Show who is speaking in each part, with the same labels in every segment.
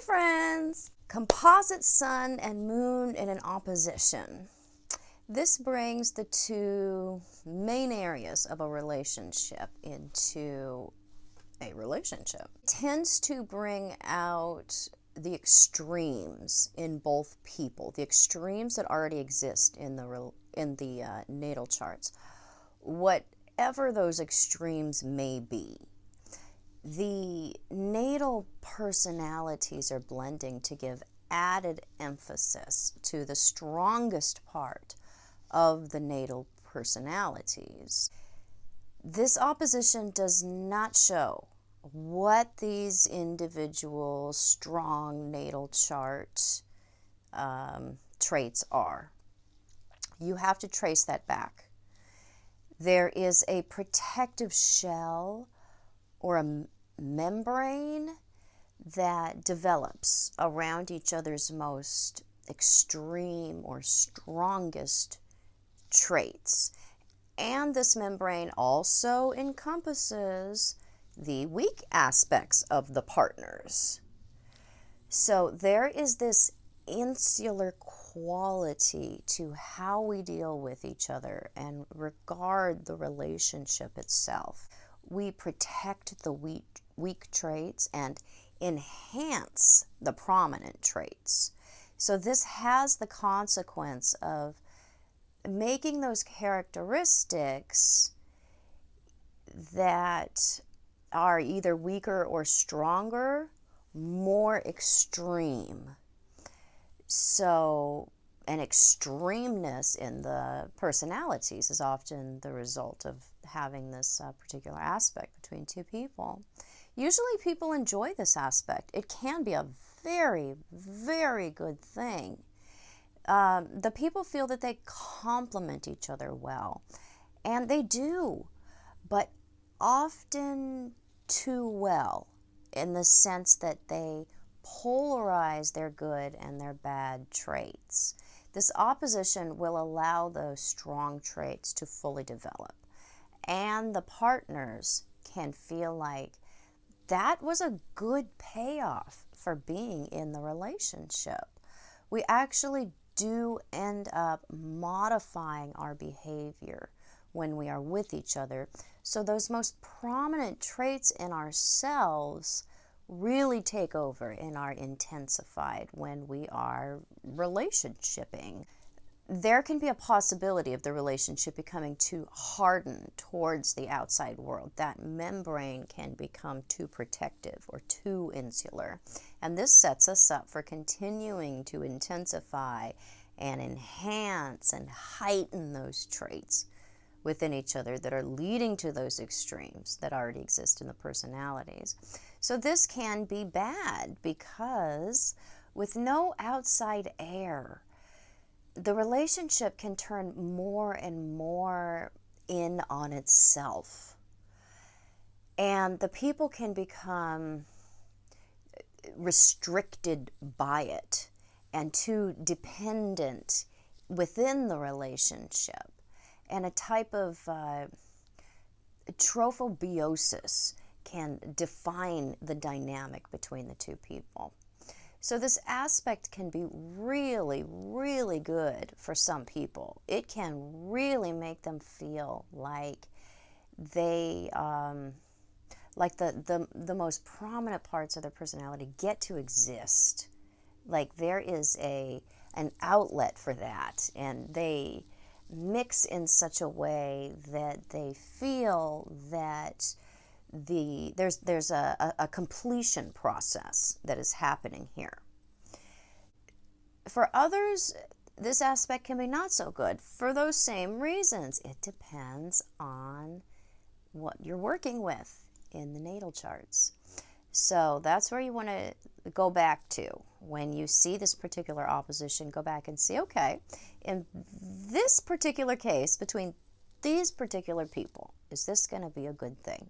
Speaker 1: friends! Composite sun and moon in an opposition. This brings the two main areas of a relationship into a relationship. It tends to bring out the extremes in both people, the extremes that already exist in the natal charts, whatever those extremes may be. The natal personalities are blending to give added emphasis to the strongest part of the natal personalities. This opposition does not show what these individual strong natal chart traits are. You have to trace that back. There is a protective shell or a membrane that develops around each other's most extreme or strongest traits. And this membrane also encompasses the weak aspects of the partners. So there is this insular quality to how we deal with each other and regard the relationship itself. We protect the weak traits and enhance the prominent traits. So this has the consequence of making those characteristics that are either weaker or stronger more extreme. So an extremeness in the personalities is often the result of having this particular aspect between two people. Usually people enjoy this aspect. It can be a very, very good thing. The people feel that they complement each other well, and they do, but often too well, in the sense that they polarize their good and their bad traits. This opposition will allow those strong traits to fully develop, and the partners can feel like that was a good payoff for being in the relationship. We actually do end up modifying our behavior when we are with each other. So those most prominent traits in ourselves really take over and are intensified when we are relationshiping. There can be a possibility of the relationship becoming too hardened towards the outside world. That membrane can become too protective or too insular. And this sets us up for continuing to intensify and enhance and heighten those traits within each other that are leading to those extremes that already exist in the personalities. So this can be bad because with no outside air, the relationship can turn more and more in on itself. And the people can become restricted by it and too dependent within the relationship. And a type of trophobiosis can define the dynamic between the two people. So this aspect can be really, really good for some people. It can really make them feel like they, like the most prominent parts of their personality get to exist. Like there is an outlet for that, and they mix in such a way that they feel that there's a completion process that is happening here. For others, this aspect can be not so good for those same reasons. It depends on what you're working with in the natal charts. So that's where you want to go back to. When you see this particular opposition, go back and see, okay, in this particular case, between these particular people, is this going to be a good thing?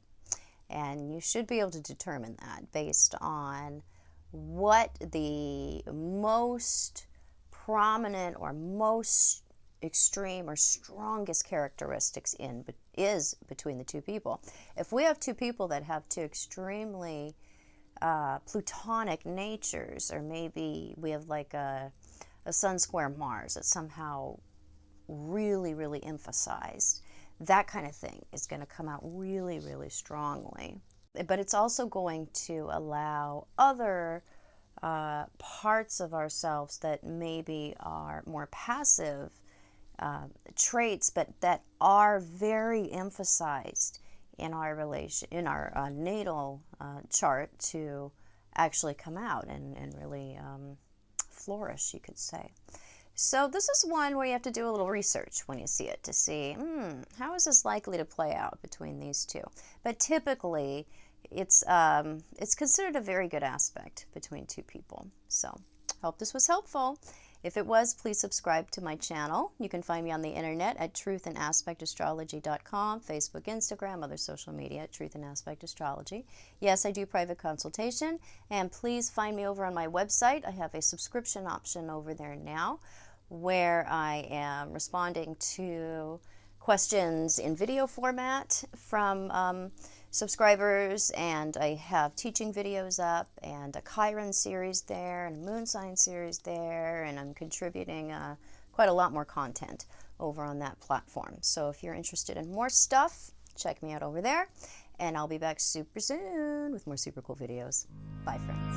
Speaker 1: And you should be able to determine that based on what the most prominent or most extreme or strongest characteristics is between the two people. If we have two people that have two extremely plutonic natures, or maybe we have like a sun square Mars that's somehow really, really emphasized. That kind of thing is going to come out really, really strongly. But it's also going to allow other parts of ourselves that maybe are more passive traits, but that are very emphasized in our natal chart to actually come out and really flourish, you could say. So this is one where you have to do a little research when you see it to see, how is this likely to play out between these two? But typically, it's considered a very good aspect between two people. So, hope this was helpful. If it was, please subscribe to my channel. You can find me on the internet at truthandaspectastrology.com, Facebook, Instagram, other social media at Truth and Aspect Astrology. Yes, I do private consultation, and please find me over on my website. I have a subscription option over there now where I am responding to questions in video format from subscribers, and I have teaching videos up and a Chiron series there and a moon sign series there, and I'm contributing quite a lot more content over on that platform. So if you're interested in more stuff, check me out over there, and I'll be back super soon with more super cool videos. Bye, friends.